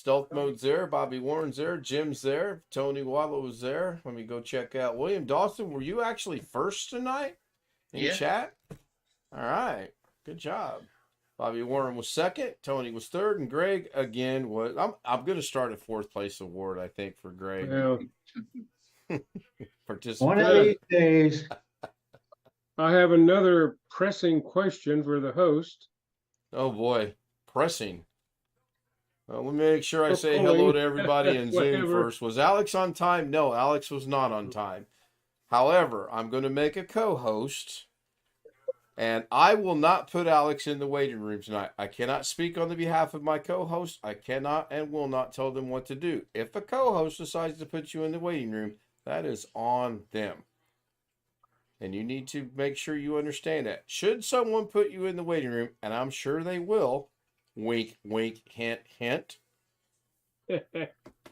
Stealth Mode's there. Bobby Warren's there. Jim's there. Tony Wallow's there. Let me go check out. William Dawson, were you actually first tonight in Yeah. chat? All right. Good job. Bobby Warren was second. Tony was third. And Greg, again, was... I'm going to start a fourth place award, I think, for Greg. Well, Participant. One of these days. I have another pressing question for the host. Oh, boy. Pressing. Well, let me make sure I say Polling. hello to everybody in Zoom Whatever. first. Was Alex on time? No, Alex was not on time. However, I'm going to make a co-host, and I will not put Alex in the waiting room tonight. I cannot speak on the behalf of my co-host. I cannot and will not tell them what to do. If a co-host decides to put you in the waiting room, that is on them. And you need to make sure you understand that. Should someone put you in the waiting room, and I'm sure they will, wink, wink, hint, hint,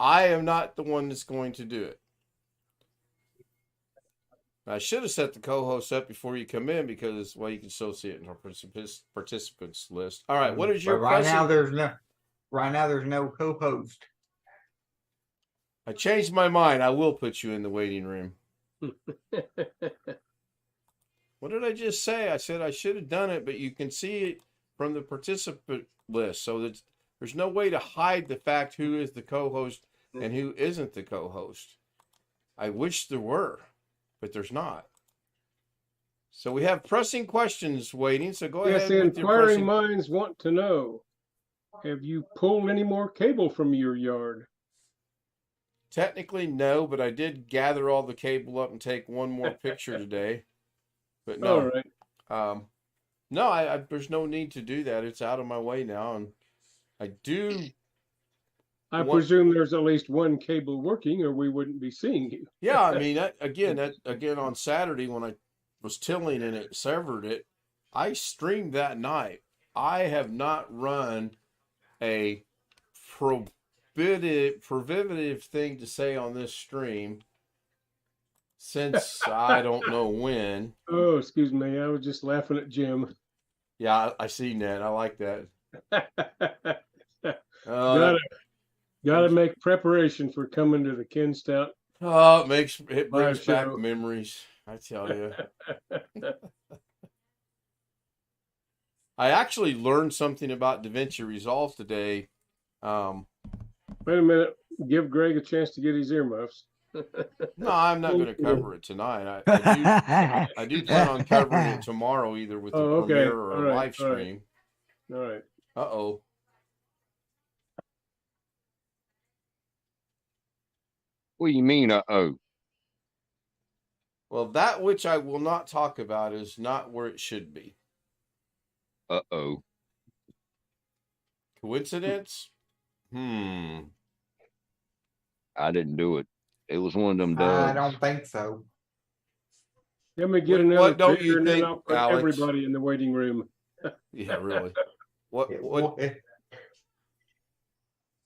I am not the one that's going to do it. I should have set the co-host up before you come in because, well, you can still see it in our participants list. All right, what is your But right now pressing- there's no co-host. I changed my mind. I will put you in the waiting room. What did I just say? I said I should have done it, but you can see it from the participant list. So that there's no way to hide the fact who is the co-host and who isn't the co-host. I wish there were, but there's not. So we have pressing questions waiting. So go Yes, ahead the with your inquiring pressing. minds want to know, have you pulled any more cable from your yard? Technically, no, but I did gather all the cable up and take one more picture today. But All no, right. no, I there's no need to do that. It's out of my way now, and I do. I What- presume there's at least one cable working, or we wouldn't be seeing you. Yeah, I mean, that again on Saturday when I was tilling and it severed it, I streamed that night. I have not run a prohibitive thing to say on this stream since I don't know when. Oh, excuse me. I was just laughing at Jim. Yeah, I seen that. I like that. Gotta make preparation for coming to the Ken Stout. Oh, it brings Live back show. memories. I tell you. I actually learned something about DaVinci Resolve today. Wait a minute. Give Greg a chance to get his earmuffs. No, I'm not going to cover it tonight. I do plan on covering it tomorrow, either with the Oh, okay. premiere or All a right, live all right. stream. All right. Uh-oh. What do you mean, uh-oh? Well, that which I will not talk about is not where it should be. Uh-oh. Coincidence? I didn't do it. It was one of them I dubs. don't think so. Let me get What another don't beer you and then think, I'll put Alex? everybody in the waiting room. Yeah, really. What?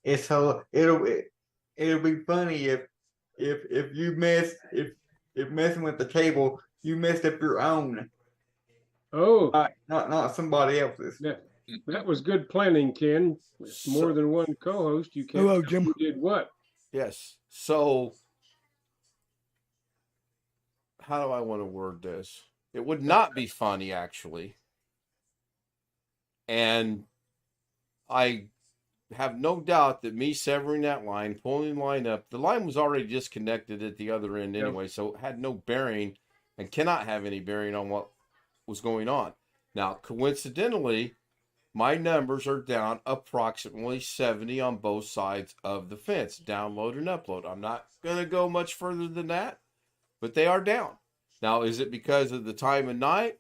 It's so it'll be funny if you if messing with the cable you messed up your own, Oh, not somebody else's. that was good planning, Ken. With more than one co-host, you can't Hello, tell Jim. who did what. Yes. So, how do I want to word this? It would not be funny, actually. And I have no doubt that me severing that line, pulling the line up, the line was already disconnected at the other end anyway, so it had no bearing and cannot have any bearing on what was going on. Now, coincidentally, my numbers are down approximately 70 on both sides of the fence, download and upload. I'm not going to go much further than that, but they are down. Now, is it because of the time of night,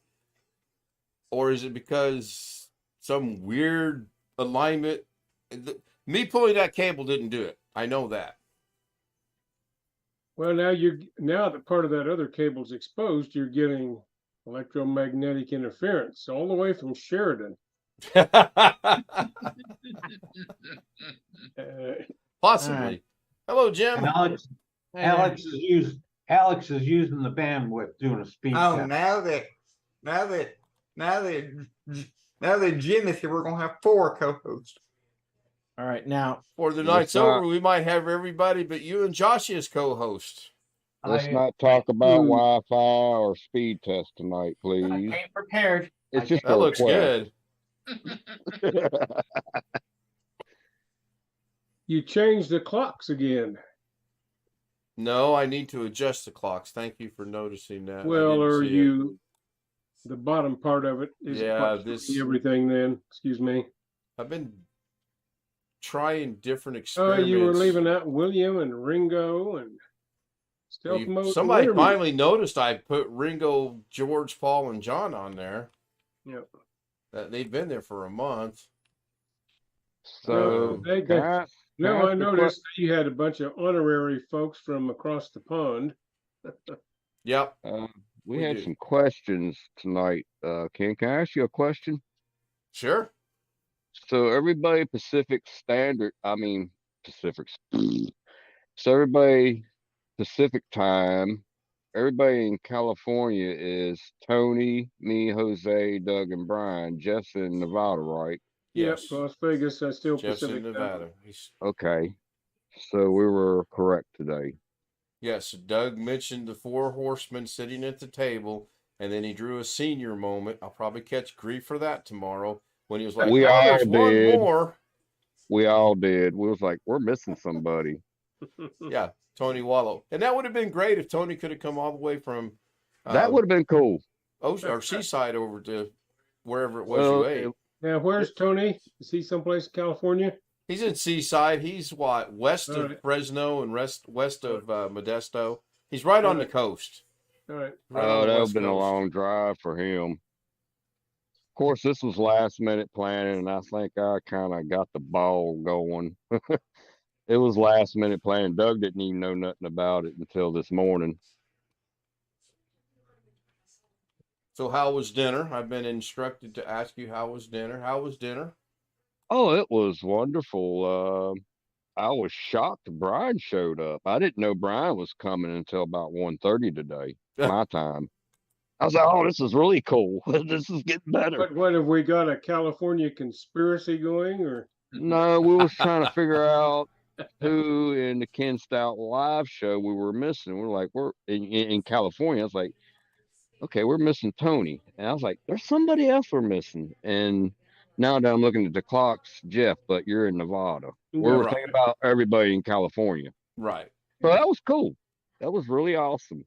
or is it because some weird alignment? Me pulling that cable didn't do it. I know that. Well, now that part of that other cable's exposed, you're getting electromagnetic interference all the way from Sheridan. Possibly. Hello, Jim. Alex is using the bandwidth doing a speed Oh, test. now that Jim is here, we're gonna have 4 co-hosts. All right, now Before the Let's night's over, not we might have everybody but you and Joshy as co-hosts. let's I not talk about Ooh. Wi-Fi or speed test tonight, I please. came prepared. It's just a That looks request. good. You changed the clocks again. No, I need to adjust the clocks. Thank you for noticing that. I Well, didn't or see it. you, the bottom part of it isn't Yeah, quite showing everything then. Excuse me. I've been trying different Oh, experiments. you were leaving out William and Ringo and Well, Stealth Mode. somebody Wintermute. finally noticed I put Ringo, George, Paul, and John on there. Yep. That they've been there for a month. So They- can I, No, can I ask you a noticed that you had a bunch of honorary folks from across the pond. Yep. we We had do. some questions tonight. Can I ask you a question? Sure. So everybody Pacific Standard, I mean Pacific. So everybody Pacific time, everybody in California is Tony, me, Jose, Doug, and Brian. Jeff's in Nevada, right? Yes. Yep, Las Vegas. That's still Jeff's in Pacific time. Nevada. Okay. So we were correct today. Yes. Doug mentioned the four horsemen sitting at the table, and then he drew a senior moment. I'll probably catch grief for that tomorrow when he was like, We "Oh, all there's one did. more." We all did. We was like, we're missing somebody. Yeah, Tony Wallow, and that would have been great if Tony could have come all the way from That would have been cool. Ocean or Seaside over to wherever it was Well, you ate. Now, where's Tony? Is he someplace in California? He's in Seaside. He's what, west All of right. Fresno and west of Modesto. He's right on the coast. All right. Right on the that would have west been a coast. long drive for him. Of course, this was last minute planning, and I think I kind of got the ball going. It was last minute planning. Doug didn't even know nothing about it until this morning. So how was dinner? I've been instructed to ask you how was dinner. How was dinner? Oh, it was wonderful. I was shocked Brian showed up. I didn't know Brian was coming until about 1:30 today, my time. I was like, oh, this is really cool. This is getting better. What have we got, a California conspiracy going, or? No, we was trying to figure out who in the Ken Stout live show we were missing. We're like, we're in California. I was like, okay, we're missing Tony. And I was like, there's somebody else we're missing. And now that I'm looking at the clocks, Jeff, but you're in Nevada. We were Right. thinking about everybody in California. Right. So that was cool. That was really awesome.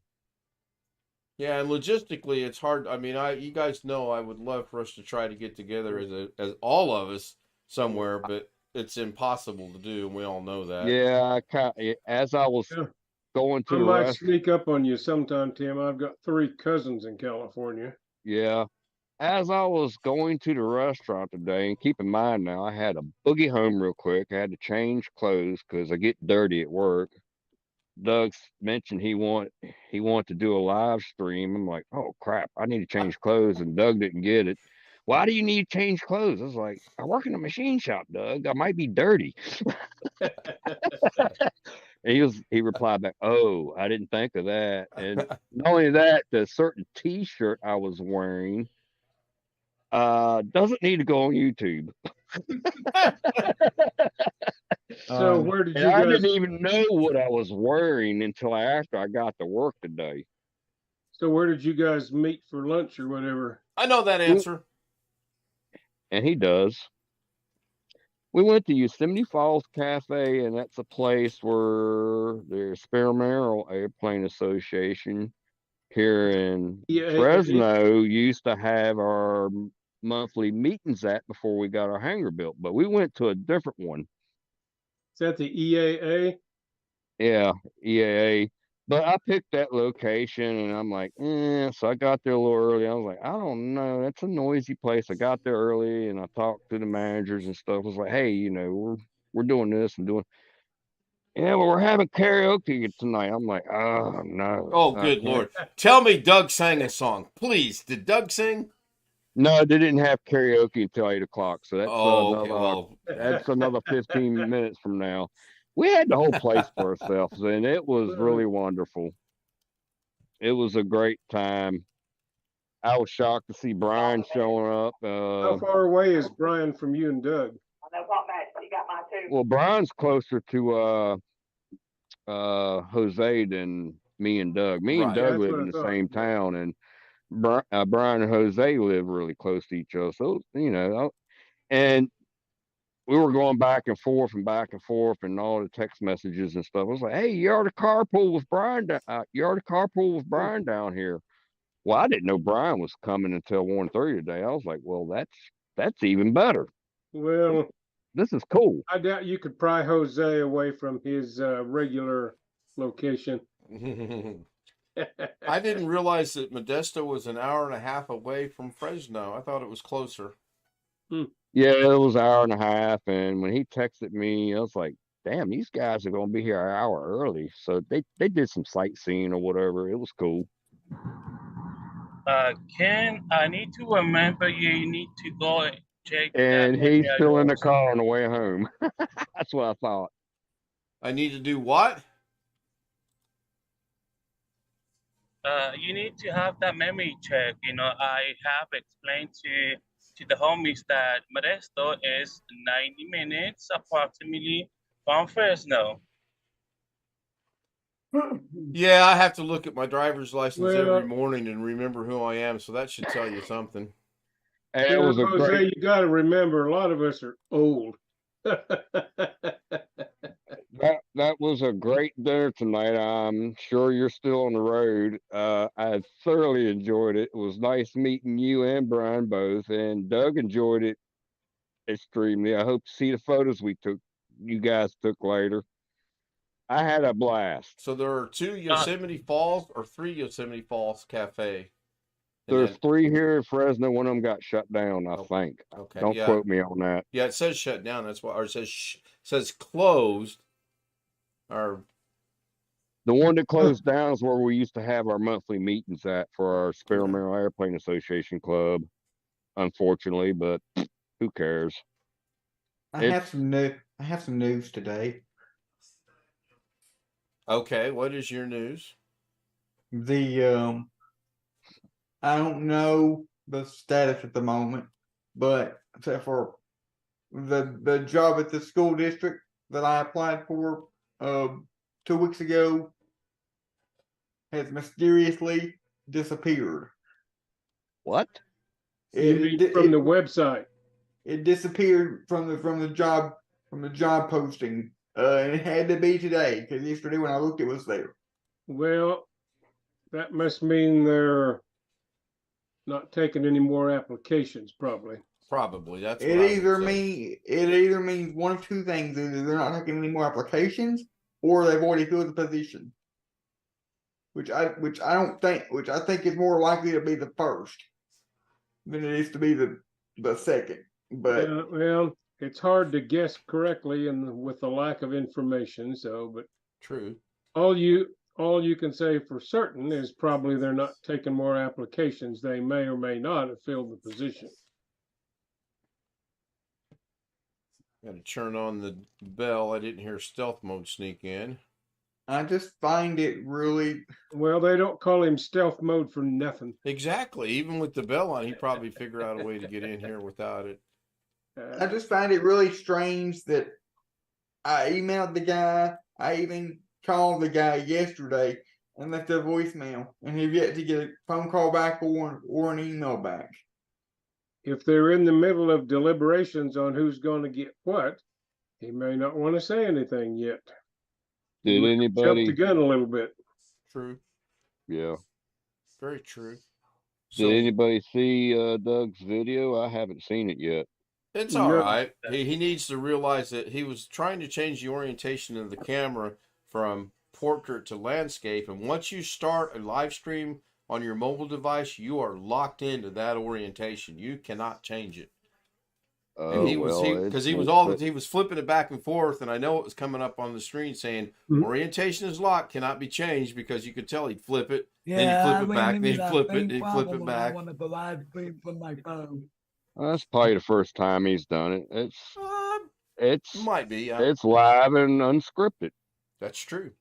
Yeah, and logistically, it's hard. I mean, you guys know I would love for us to try to get together as all of us somewhere, but it's impossible to do, and we all know that. Yeah, as I was Yeah. going to I the might rest, sneak up on you sometime, Tim. I've got 3 cousins in California. yeah, as I was going to the restaurant today, and keep in mind now, I had a boogie home real quick. I had to change clothes because I get dirty at work. Doug mentioned he wanted to do a live stream. I'm like, oh crap, I need to change clothes, and Doug didn't get it. Why do you need to change clothes? I was like, I work in a machine shop, Doug. I might be dirty. And he replied back, oh, I didn't think of that. And not only that, the certain T-shirt I was wearing doesn't need to go on YouTube. So where did And you I guys? didn't even know what I was wearing until after I got to work today. So where did you guys meet for lunch or whatever? I know that answer. And he does. We went to Yosemite Falls Cafe, and that's a place where the Experimental Airplane Association here in Yeah, Fresno used to have our monthly meetings at before we got our hangar built. But we went to a different one. Is that the EAA? Yeah, EAA. But I picked that location, and I'm like, so I got there a little early. I was like, I don't know, that's a noisy place. I got there early, and I talked to the managers and stuff. I was like, hey, we're doing this and doing. Yeah, well, we're having karaoke tonight. I'm like, oh no. Oh, good Lord! Tell me, Doug sang a song, please. Did Doug sing? No, they didn't have karaoke until 8 o'clock. So that's Okay, well, that's another 15 minutes from now. We had the whole place to ourselves, and it was really wonderful. It was a great time. I was shocked to see Brian showing up. How far away is Brian from you and Doug? I know what match. You got mine too. Well, Brian's closer to Jose than me and Doug. Me and Right. Doug That's live what in I the thought. same town, and Brian and Jose live really close to each other. So and we were going back and forth and back and forth, and all the text messages and stuff. I was like, "Hey, you ought to carpool with Brian. You ought to carpool with Brian down here." Well, I didn't know Brian was coming until 1:30 today. I was like, "Well, that's even better. Well, This is cool." I doubt you could pry Jose away from his regular location. I didn't realize that Modesto was an hour and a half away from Fresno. I thought it was closer. Yeah, it was an hour and a half, and when he texted me, I was like, "Damn, these guys are gonna be here an hour early." So they did some sightseeing or whatever. It was cool. Ken, I need to remember you need to go and check that And memory he's still in the address. car on the way home. That's what I thought. I need to do what? You need to have that memory check. I have explained to the homies that Modesto is 90 minutes approximately from Fresno. Yeah, I have to look at my driver's license every Well, morning and remember who I am, so that should tell you something. And you it know, was a Jose, great. you got to remember, a lot of us are old. That was a great dinner tonight. I'm sure you're still on the road. I thoroughly enjoyed it. It was nice meeting you and Brian both, and Doug enjoyed it extremely. I hope to see the photos you guys took later. I had a blast. So there are 2 Yosemite Falls or 3 Yosemite Falls cafe. And There's then, 3 here in Fresno. One of them got shut down, I Oh, think. okay, Don't yeah, quote me on that. yeah, it says shut down. That's why, or it says closed. Or The one that closed down is where we used to have our monthly meetings at for our Experimental Airplane Association Club. Unfortunately, but who cares? I have some news today. okay, what is your news? The I don't know the status at the moment, but except for the job at the school district that I applied for 2 weeks ago has mysteriously disappeared. What? You mean from the website? It disappeared from the job posting. And it had to be today because yesterday when I looked, it was there. Well, that must mean they're not taking any more applications, probably. Probably that's It what I either would say. either means one of two things: either they're not taking any more applications, or they've already filled the position. Which I think is more likely to be the first than it is to be the second. But Yeah, well, it's hard to guess correctly and with the lack of information. So, but True. all you can say for certain is probably they're not taking more applications. They may or may not have filled the position. Got to turn on the bell. I didn't hear stealth mode sneak in. I just find it really. Well, they don't call him stealth mode for nothing. Exactly. Even with the bell on, he probably figure out a way to get in here without it. I just find it really strange that I emailed the guy. I even called the guy yesterday and left a voicemail, and have yet to get a phone call back or an email back. If they're in the middle of deliberations on who's going to get what, he may not want to say anything yet. Did Jump anybody? the gun a little bit. True. Yeah. Very true. Did anybody see Doug's video? I haven't seen it yet. It's all No. right. He needs to realize that he was trying to change the orientation of the camera from portrait to landscape. And once you start a live stream on your mobile device, you are locked into that orientation. You cannot change it. And he was flipping it back and forth, and I know it was coming up on the screen saying orientation is locked, cannot be changed, because you could tell he'd flip it, then he'd flip it back, then he'd flip it, he'd flip it back. I wanted to live stream from my phone. That's probably the first time he's done it. It's Might be. It's live and unscripted. That's true.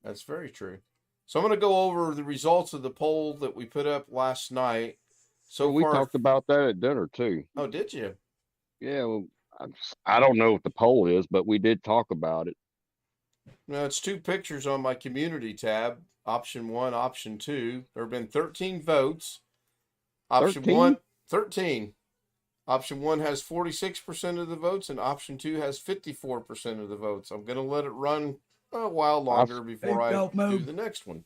That's very true. So I'm going to go over the results of the poll that we put up last night. So we far, talked about that at dinner too. Oh, did you? Yeah, well, I don't know what the poll is, but we did talk about it. Now it's 2 pictures on my community tab. Option 1, option 2. There have been 13 votes. Option 13? 1, 13. Option 1 has 46% of the votes, and option 2 has 54% of the votes. I'm going to let it run a while longer before I don't do move. the next one.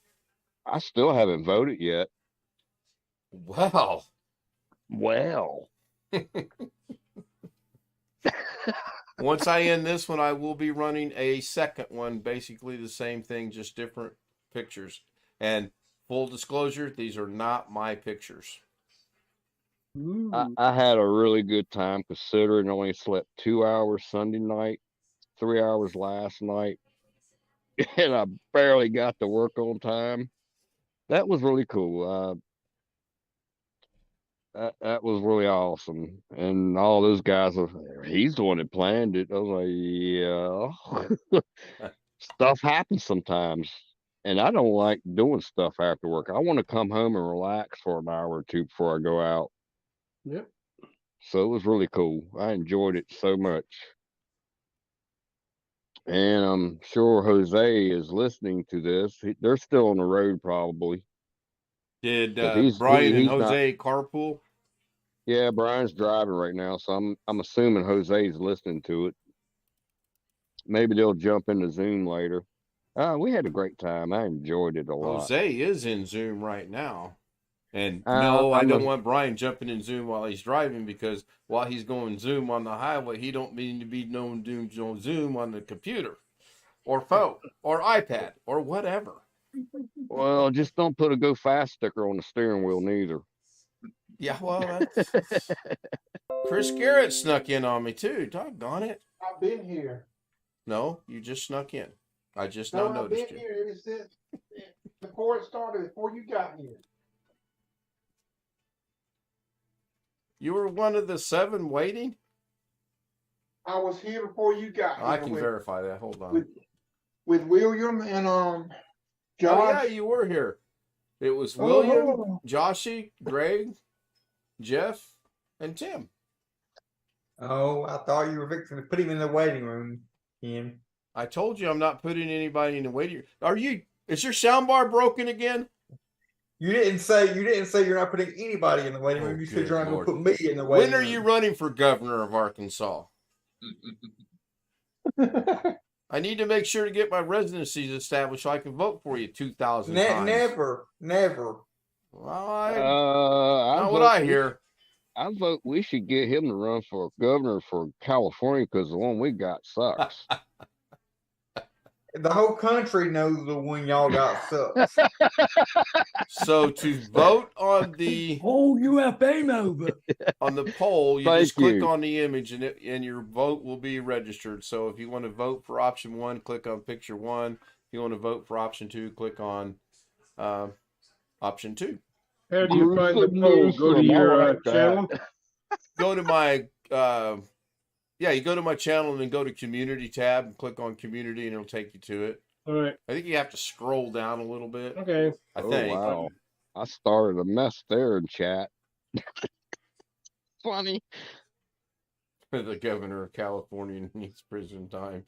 I still haven't voted yet. Wow. Well, Once I end this one, I will be running a second one, basically the same thing, just different pictures. And full disclosure, these are not my pictures. I had a really good time considering I only slept 2 hours Sunday night, 3 hours last night, and I barely got to work on time. That was really cool. That was really awesome. And all those guys, he's the one that planned it. I was like, yeah. Stuff happens sometimes. And I don't like doing stuff after work. I want to come home and relax for an hour or two before I go out. Yep. So it was really cool. I enjoyed it so much. And I'm sure Jose is listening to this. They're still on the road probably. Did 'Cause Brian and he's not. Jose carpool? Yeah, Brian's driving right now, so I'm assuming Jose's listening to it. Maybe they'll jump into Zoom later. We had a great time. I enjoyed it a lot. Jose is in Zoom right now. And no, I don't want Brian jumping in Zoom while he's driving, because while he's going Zoom on the highway, he don't mean to be known doing Zoom on the computer or phone or iPad or whatever. Well, just don't put a go fast sticker on the steering wheel neither. Yeah, well, that's... Chris Garrett snuck in on me too. Doggone it. I've been here. No, you just snuck in. I just now noticed I've been you. here ever since before it started, before you got here. You were one of the 7 waiting? I was here before you got here. I can verify that. Hold on. With William and Josh. Oh, yeah, you were here. It was William, Joshy, Greg, Jeff, and Tim. Oh, I thought you were fixing to put him in the waiting room, Ken. I told you I'm not putting anybody in the waiting room. Is your soundbar broken again? You didn't say you're not putting anybody in the waiting room. You said you're not going to put me in the waiting room. When are you running for governor of Arkansas? I need to make sure to get my residencies established so I can vote for you 2,000 times. Never. Well, not what I hear. I vote we should get him to run for governor for California, because the one we got sucks. The whole country knows the one y'all got sucks. So to vote on the UFA Nova on the poll, you Thank just click you. on the image and your vote will be registered. So if you want to vote for option 1, click on picture 1. If you want to vote for option 2, click on option 2. How do you find the poll? Go to your channel. Go to my you go to my channel and then go to community tab and click on community and it'll take you to it. All right. I think you have to scroll down a little bit. Okay. I think. Wow. I started a mess there in chat. Funny. The governor of California needs prison time.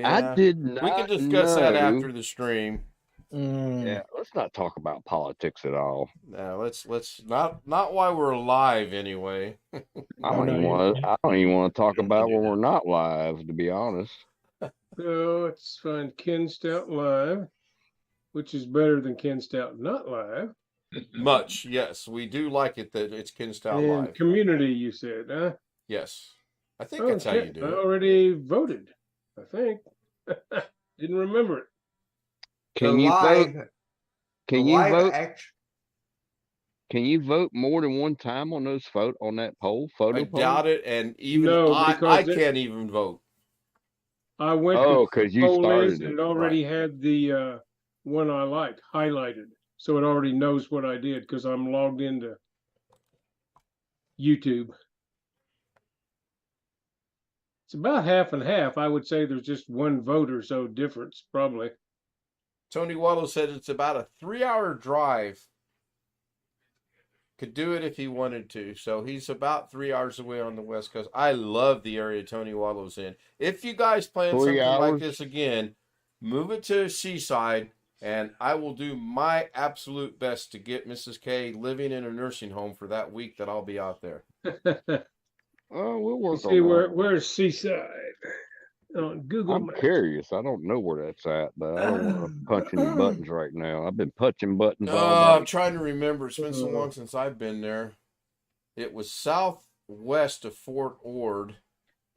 I did not. We can discuss that after the stream. Yeah, let's not talk about politics at all. No, let's not while we're live anyway. I don't even want to talk about when we're not live, to be honest. So let's find Ken Stout live, which is better than Ken Stout not live. Much, yes. We do like it that it's Ken Stout And live. community, you said, huh? Yes. I think that's how you do I it. already voted, I think. Didn't remember it. Can you vote? Can you vote? Can you vote more than one time on those on that poll? I doubt it, and even I can't even vote. I went because you poll started list and it already had the one I liked highlighted, so it already knows what I did because I'm logged into YouTube. It's about half and half. I would say there's just one vote or so difference, probably. Tony Wallow said it's about a 3-hour drive could do it if he wanted to. So he's about 3 hours away on the West Coast. I love the area Tony Wallow's in. If you guys plan 3 something like hours? this again, move it to Seaside, and I will do my absolute best to get Mrs. K living in a nursing home for that week that I'll be out there. Oh, we'll work See on that. where's Seaside on Google I'm Maps. curious. I don't know where that's at, but I don't want to punch any buttons right now. I've been punching buttons all I'm night. trying to remember. It's been so long since I've been there. It was southwest of Fort Ord.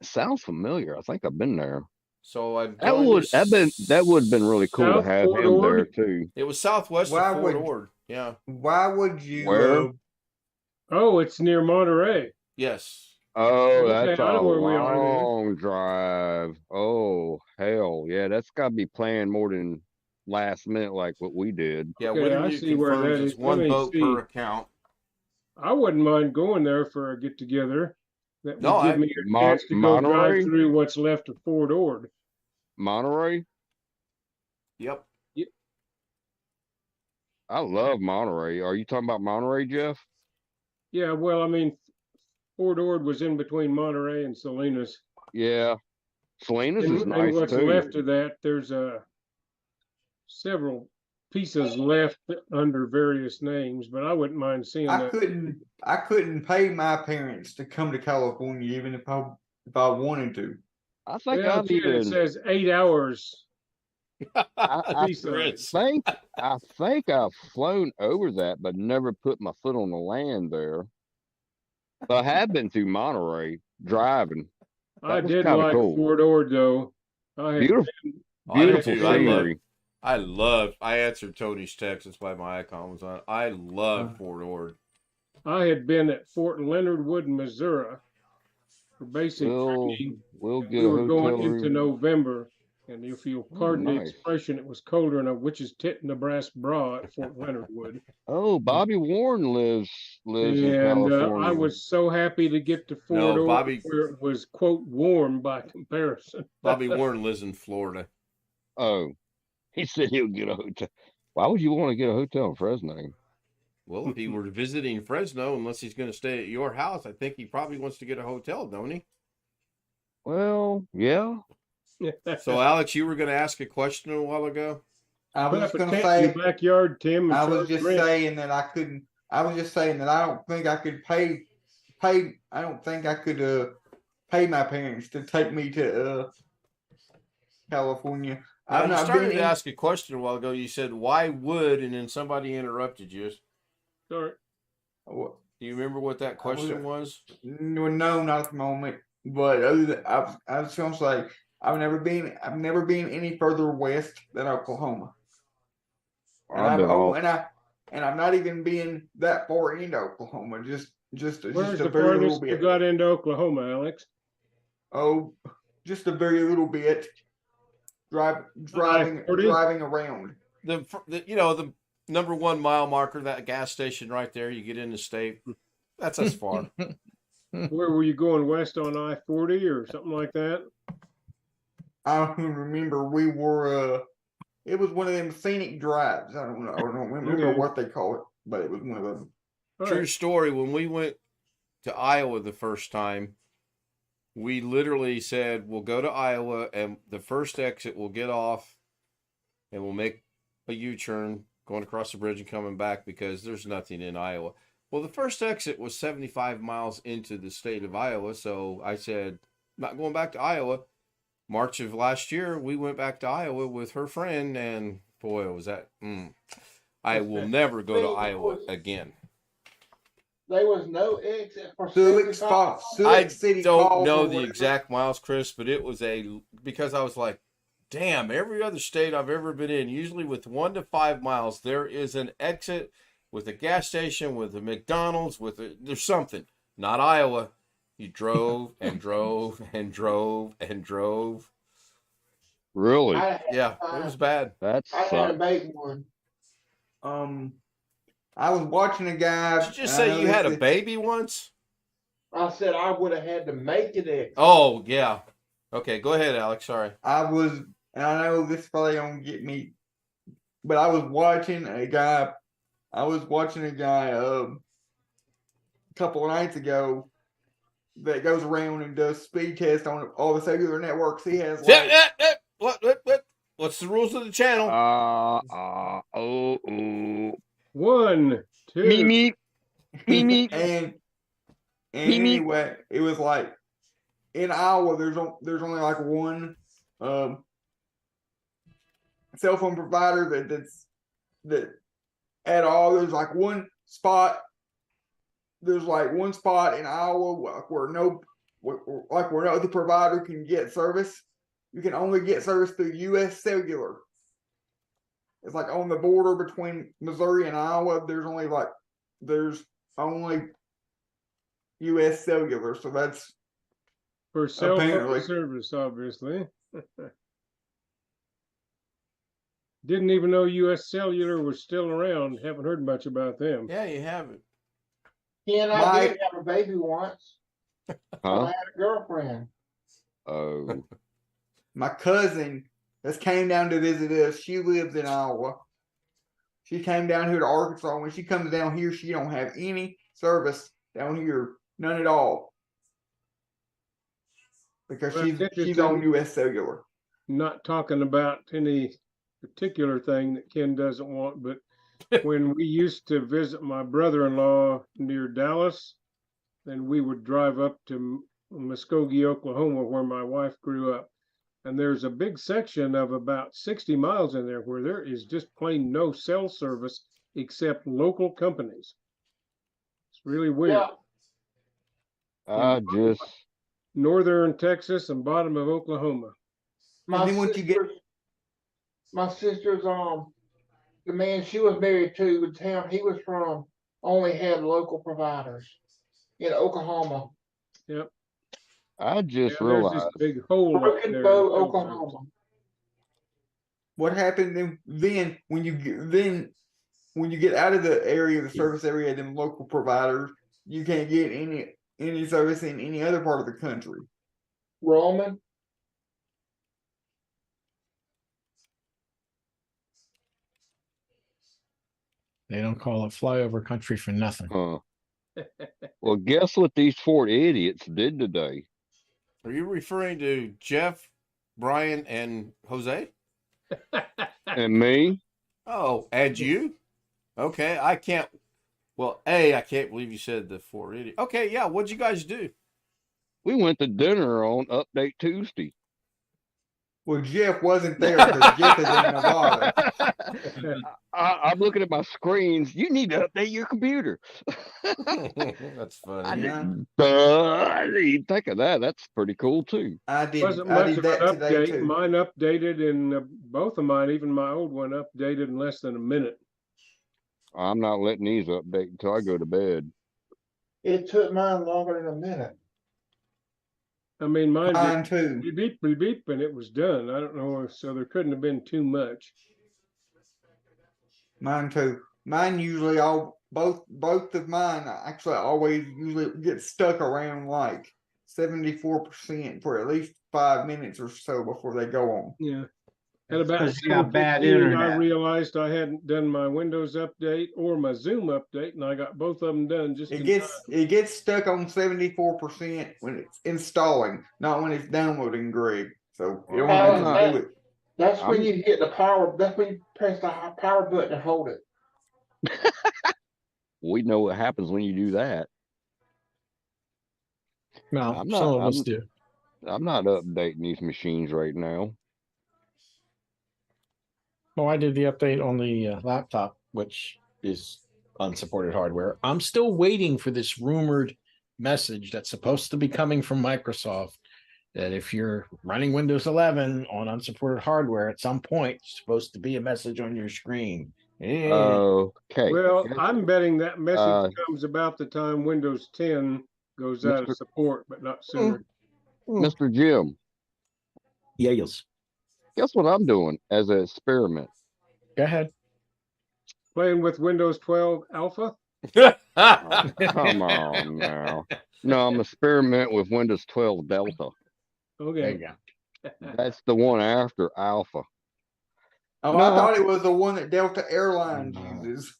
Sounds familiar. I think I've been there. So I'm That going would to that would have been really cool South to have Fort him Ord? there too. It was southwest Why of Fort would- Ord. Yeah. Why would you? Where? Oh, it's near Monterey. Yes. Oh, Okay, that's I a know where we are then. long drive. Oh, hell. Yeah, that's got to be planned more than last minute like what we did. Yeah. Okay, I Wintermute see where confirms that it's is. Let one me boat see. per account. I wouldn't mind going there for a get together. That would No, give me a chance to go drive Monterey? through what's left of Fort Ord. Monterey? Yep. I love Monterey. Are you talking about Monterey, Jeff? Yeah, well, I mean, Fort Ord was in between Monterey and Salinas. Yeah. Salinas is And nice what's too. left of that, there's several pieces left under various names, but I wouldn't mind seeing I that. couldn't pay my parents to come to California even if I wanted to. I think Well, I've here it even says 8 hours. I Seaside. think I've flown over that, but never put my foot on the land there. But I have been through Monterey driving. I That was did kinda like cool. Fort Ord though. I had Beautiful, I do beautiful too. scenery. I answered Tony's text. That's why my icon was on. I love Fort Ord. I had been at Fort Leonard Wood, Missouri for basic training. We'll We get a were going hotel into room. November, and if you'll pardon the nice. expression, it was colder than a witch's tit in a brass bra at Fort Leonard Wood. Oh, Bobby Warren lives in And I California. was so happy to get to Fort No, Ord Bobby- where it was, quote, warm by comparison. Bobby Warren lives in Florida. Oh, he said he'll get a hotel. Why would you want to get a hotel in Fresno? Well, if he were visiting Fresno, unless he's going to stay at your house, I think he probably wants to get a hotel, don't he? Well, yeah. So, Alex, you were going to ask a question a while ago. I was Put just up a gonna tent in say your backyard, Tim. and I was charge just rent. saying that I couldn't. I was just saying that I don't think I could pay. I don't think I could pay my parents to take me to California. Now, I've you not started been to in. ask a question a while ago. You said, why would, and then somebody interrupted you. Sorry. What? Do you remember what that question was? No, not at the moment. But other than, I was gonna say I've never been any further west than Oklahoma, and I've been all and I've not even been that far into Oklahoma. Just Where's a the very little farthest you bit. got into Oklahoma, Alex? Oh, just a very little bit. Driving around. The number 1 mile marker, that gas station right there. You get in the state. That's as far. Where were you going, west on I-40 or something like that? I don't even remember. We were it was one of them scenic drives. I don't know. I don't remember Okay. what they call it, but it was one of them. All True right. story. When we went to Iowa the first time, we literally said, we'll go to Iowa, and the first exit we'll get off, and we'll make a U-turn going across the bridge and coming back because there's nothing in Iowa. Well, the first exit was 75 miles into the state of Iowa, so I said, not going back to Iowa. March of last year, we went back to Iowa with her friend, and boy, was that... I will never go to Iowa again. There was no exit for Subic 75. I City don't Falls know or the whatever. exact miles, Chris, but it was because I was like, damn, every other state I've ever been in, usually with 1 to 5 miles, there is an exit with a gas station, with a McDonald's, there's something. Not Iowa. You drove and drove and drove and drove. really. Yeah, it was bad. That I had sucks. to make one. I was watching a guy. Did you just and I say know you had a this- baby once? I said I would have had to make it exit. Oh, yeah. Okay, go ahead, Alex. Sorry. I was, and I know this probably don't get me, but I was watching a guy. couple of nights ago that goes around and does speed tests on all the cellular networks. He has like What's the rules of the channel? Oh. 1, 2. Me. and anyway, it was like in Iowa. There's only like one cell phone provider that at all. There's like one spot. There's like one spot in Iowa where no other provider can get service. You can only get service through U.S. Cellular. It's like on the border between Missouri and Iowa. There's only U.S. Cellular, so that's For cell apparently phone service, obviously. Didn't even know U.S. Cellular was still around. Haven't heard much about them. Yeah, you haven't. He and I did have a baby once. I Huh? had a girlfriend. Oh. my cousin that came down to visit us. She lives in Iowa. She came down here to Arkansas. When she comes down here, she don't have any service down here, none at all, because Well, it's she's interesting. on U.S. Cellular. Not talking about any particular thing that Ken doesn't want, but when we used to visit my brother-in-law near Dallas, then we would drive up to Muskogee, Oklahoma, where my wife grew up. And there's a big section of about 60 miles in there where there is just plain no cell service except local companies. It's really weird. Yeah, I just Northern Texas and bottom of Oklahoma. my then once you get- sister's the man she was married to in town he was from only had local providers in Oklahoma. Yep. I just Yeah, there's realized this big hole up Broken there. Bow, in cell Oklahoma. What happened then when you get out of the area, the service area, them local providers, you can't get any service in any other part of the country. Roman. They don't call it flyover country for nothing. Huh. Well, guess what these 4 idiots did today? Are you referring to Jeff, Brian, and Jose? And me? Oh, and you? Okay, I can't. Well, I can't believe you said the 4 idiots. Okay, yeah, what'd you guys do? We went to dinner on Update Tuesday. Well, Jeff wasn't there because Jeff is in Nevada. I'm looking at my screens. You need to update your computer. That's funny. I didn't even think of that. That's pretty cool too. I did. Wasn't I much did of an that today update. too. Mine updated in both of mine, even my old one updated in less than a minute. I'm not letting these update until I go to bed. It took mine longer than a minute. I mean, mine Mine did too. beep, beep, beep, beep, and it was done. I don't know, so there couldn't have been too much. Mine too. Mine usually both of mine actually always usually get stuck around like 74% for at least 5 minutes or so before they go on. Yeah. At about 'cause you got bad 7:15, I internet. realized I hadn't done my Windows update or my Zoom update, and I got both of them done just in time. It gets stuck on 74% when it's installing, not when it's downloading, Greg. So you don't have to do it. That's when you hit the power. That's when you press the power button and hold it. We know what happens when you do that. Well, I'm some not- of us do. I'm not updating these machines right now. Well, I did the update on the laptop, which is unsupported hardware. I'm still waiting for this rumored message that's supposed to be coming from Microsoft that if you're running Windows 11 on unsupported hardware, at some point, it's supposed to be a message on your screen. Okay. Well, Guess- I'm betting that message Uh, comes about the time Windows 10 goes out of Mr. support, but not sooner. Mr. Jim, Yes. guess what I'm doing as an experiment? Go ahead. Playing with Windows 12 Alpha. Come on now. No, I'm experiment with Windows 12 Delta. There Okay. you go. That's the one after Alpha. Oh, No. I thought it was the one that Delta Airlines uses.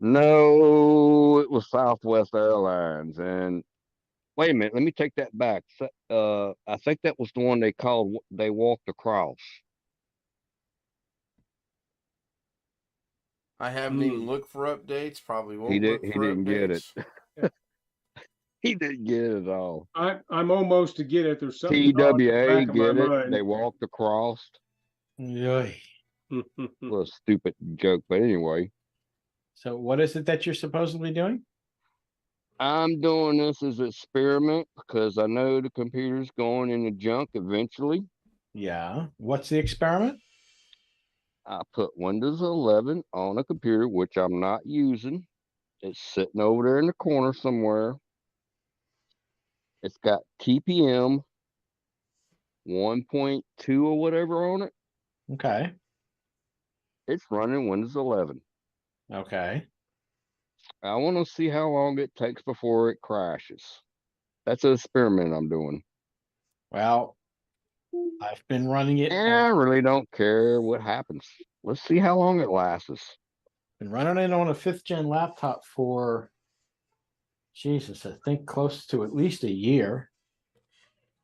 No, it was Southwest Airlines. And wait a minute, let me take that back. I think that was the one they walked across. I haven't even looked for updates. Probably He won't look he for didn't get it. updates. He didn't get it at all. I'm almost to get it. There's something odd in the TWA back of my get it. mind. They walked across. Yoy. What a stupid joke, but anyway. So what is it that you're supposedly doing? I'm doing this as an experiment because I know the computer's going in the junk eventually. Yeah. What's the experiment? I put Windows 11 on a computer, which I'm not using. It's sitting over there in the corner somewhere. It's got TPM 1.2 or whatever on it. Okay. It's running Windows 11. Okay. I want to see how long it takes before it crashes. That's an experiment I'm doing. Well, I've been running it. And I really don't care what happens. Let's see how long it lasts. Been running it on a 5th gen laptop for, Jesus, I think close to at least a year.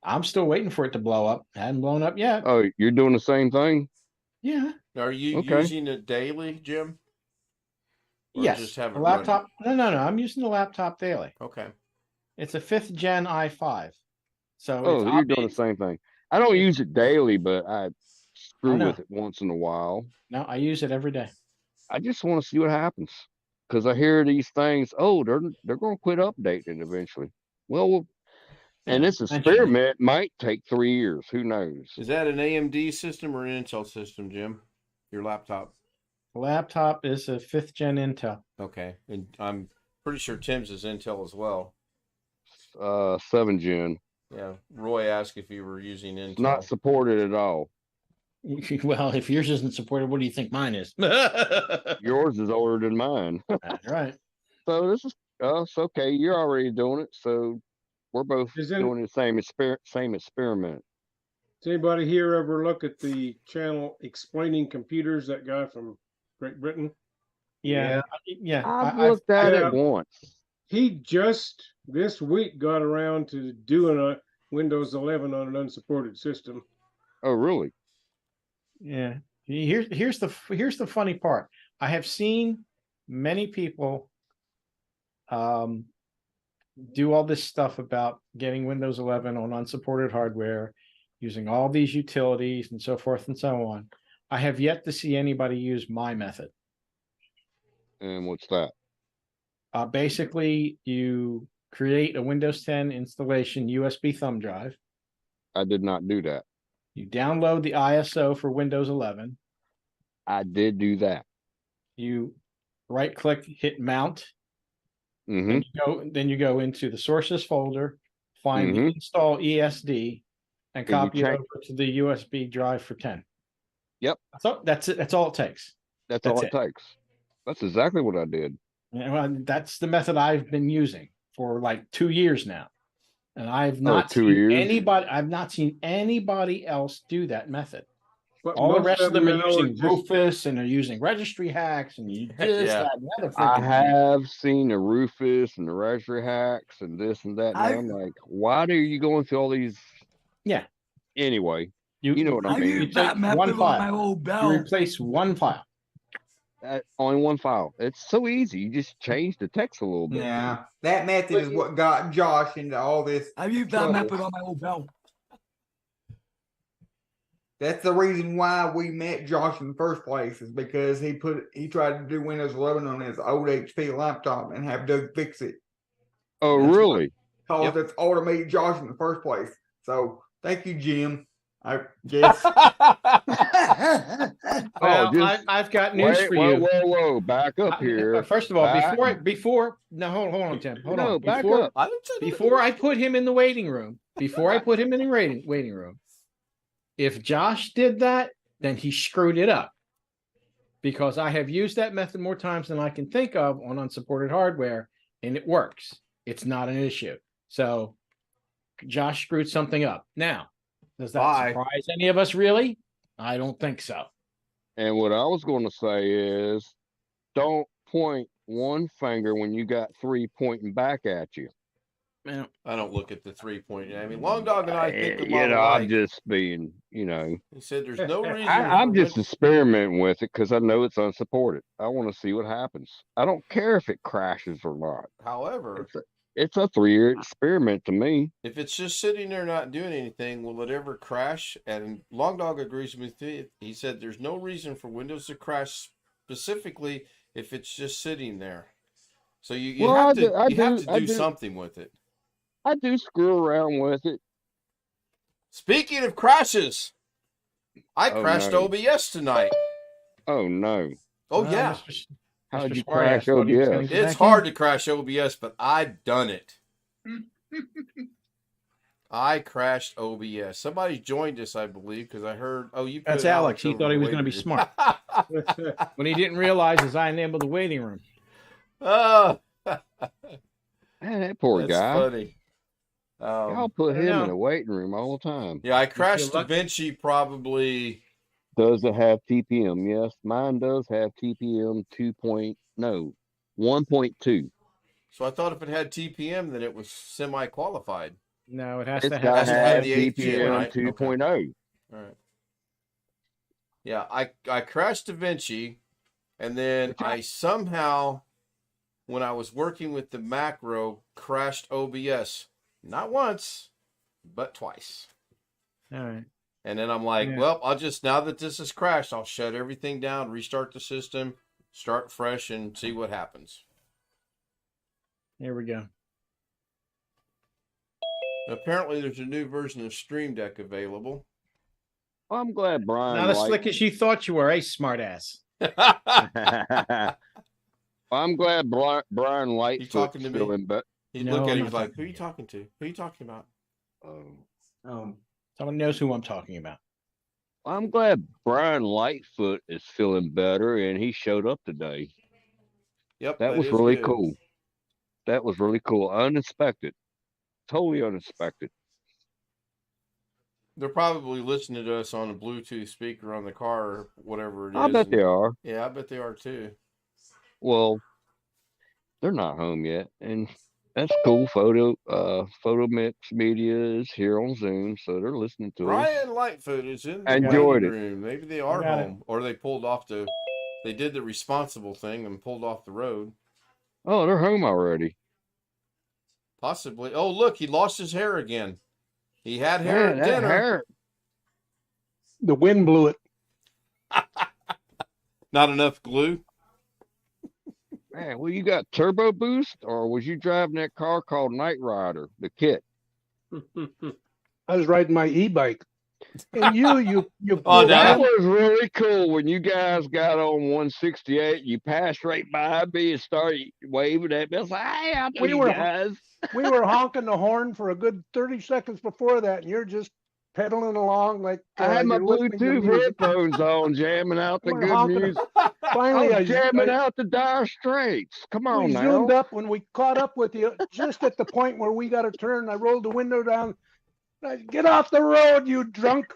I'm still waiting for it to blow up. It hadn't blown up yet. Oh, you're doing the same thing? Yeah. Are you Okay. using it daily, Jim? Or Yes. just have The it laptop. No. I'm using the laptop daily. Okay. It's a 5th gen i5. So Oh, you're doing the same thing. I don't use it daily, but I screw know. with it once in a while. No, I use it every day. I just want to see what happens because I hear these things. Oh, they're going to quit updating eventually. Well, and Yeah, this experiment might take 3 years. Who knows? Is that an AMD system or an Intel system, Jim? Your laptop? The laptop is a 5th gen Intel. Okay. And I'm pretty sure Tim's is Intel as well. 7 gen. Yeah. Roy asked if you were using Intel. Not supported at all. Well, if yours isn't supported, what do you think mine is? Yours is older than mine. That's right. So this is it's okay. You're already doing it, so we're both doing the same experiment. Does anybody here ever look at the channel Explaining Computers? That guy from Great Britain. Yeah. I've looked at it once. He just this week got around to doing a Windows 11 on an unsupported system. Oh, really? Yeah. Here's the funny part. I have seen many people do all this stuff about getting Windows 11 on unsupported hardware, using all these utilities and so forth and so on. I have yet to see anybody use my method. And what's that? Basically, you create a Windows 10 installation USB thumb drive. I did not do that. You download the ISO for Windows 11. I did do that. You right-click, hit Mount. Mm-hmm. Then you go into the Sources folder, find the Install ESD, and copy it over to the USB drive for 10. Yep. So that's it. That's all it takes. That's all it takes. That's exactly what I did. Well, that's the method I've been using for like 2 years now, and I've not seen anybody. I've not seen anybody else do that method. But all the rest of them are now using just- Rufus and they're using registry hacks and you this, Yeah. that, and the other. I freaking have seen the Rufus and the registry hacks and this and that. And I'm like, why are you going through all these? Yeah. Anyway, you know what I mean. You take one file. You replace one file. Only one file. It's so easy. You just change the text a little bit. Yeah, that method is what got Josh into all this. I used that method on my old belt. That's the reason why we met Josh in the first place, is because he tried to do Windows 11 on his old HP laptop and have Doug fix it. Oh, really? Because that's automated Josh in the first place. So thank you, Jim. I guess. Well, I've got news for you. Whoa! Back up here. First of all, before no, hold on, Tim. Hold on. Back up. Before I put him in the waiting room, if Josh did that, then he screwed it up. Because I have used that method more times than I can think of on unsupported hardware, and it works. It's not an issue. So Josh screwed something up. Now, does that surprise any of us really? I don't think so. And what I was going to say is, don't point one finger when you got three pointing back at you. Yeah. I don't look at the 3-point. I mean, Long Dog and I think a You lot know, I'm alike. just being, you know, He said there's no reason. I'm just experimenting with it because I know it's unsupported. I want to see what happens. I don't care if it crashes or not. However, It's a 3-year experiment to me. if it's just sitting there not doing anything, will it ever crash? And Long Dog agrees with me. He said there's no reason for Windows to crash specifically if it's just sitting there. So you have to do something with it. I do screw around with it. Speaking of crashes, I Oh, crashed no. OBS tonight. Oh no! Oh yeah. How'd Mr. you Smart ass crash thought he was gonna OBS? get It's back in. hard to crash OBS, but I've done it. I crashed OBS. Somebody joined us, I believe, because I heard. Oh, you. That's put Alex. He over thought the he was going to waiting be room. smart. When he didn't realize as I enabled the waiting room. Oh, Man, that poor that's guy. funny. Y'all put I don't him in know. a waiting room all the time. Yeah, I crashed lucky? DaVinci probably. Does it have TPM? Yes, mine does have TPM 1.2. So I thought if it had TPM, then it was semi-qualified. No, it has It's to got have to to have have the 8th gen, TPM right? 2.0. All right. Yeah, I crashed DaVinci, and then I somehow, when I was working with the macro, crashed OBS. Not once, but twice. All right. And then I'm like, Yeah. well, I'll just, now that this has crashed, I'll shut everything down, restart the system, start fresh, and see what happens. Here we go. Apparently, there's a new version of Stream Deck available. Well, I'm glad Brian. Not as slick as you thought you were, smartass. I'm glad Brian You talking to Lightfoot's me? feeling better. He No, looked at I'm him, not he's like, talking who are you to talking to? Who are you talking about? Someone knows who I'm talking about. I'm glad Brian Lightfoot is feeling better and he showed up today. Yep, That was is really good. cool. That was really cool. Unexpected. Totally unexpected. They're probably listening to us on a Bluetooth speaker on the car or whatever it is. I bet they are. Yeah, I bet they are too. Well, they're not home yet, and that's cool. Photo Mix Media is here on Zoom, so they're listening to us. Brian Lightfoot is in the I enjoyed waiting it. room. Maybe they are got it. home, or they pulled off the. They did the responsible thing and pulled off the road. Oh, they're home already. Possibly. Oh, look, he lost his hair again. He had hair Man, at that dinner. hair. The wind blew it. Not enough glue. Man, well, you got turbo boost, or was you driving that car called Knight Rider, the kit? I was riding my e-bike. And you Oh, That no. was really cool when you guys got on 168. You passed right by me and started waving at me. I was like, hey, I know you guys. we were honking the horn for a good 30 seconds before that, and you're just pedaling along like I had my you're listening to Bluetooth music. headphones on, jamming out the We're good honking. music. Finally, I was jamming out the Dire Straits. Come on we now. zoomed up when we caught up with you, just at the point where we got a turn. I rolled the window down. Get off the road, you drunk!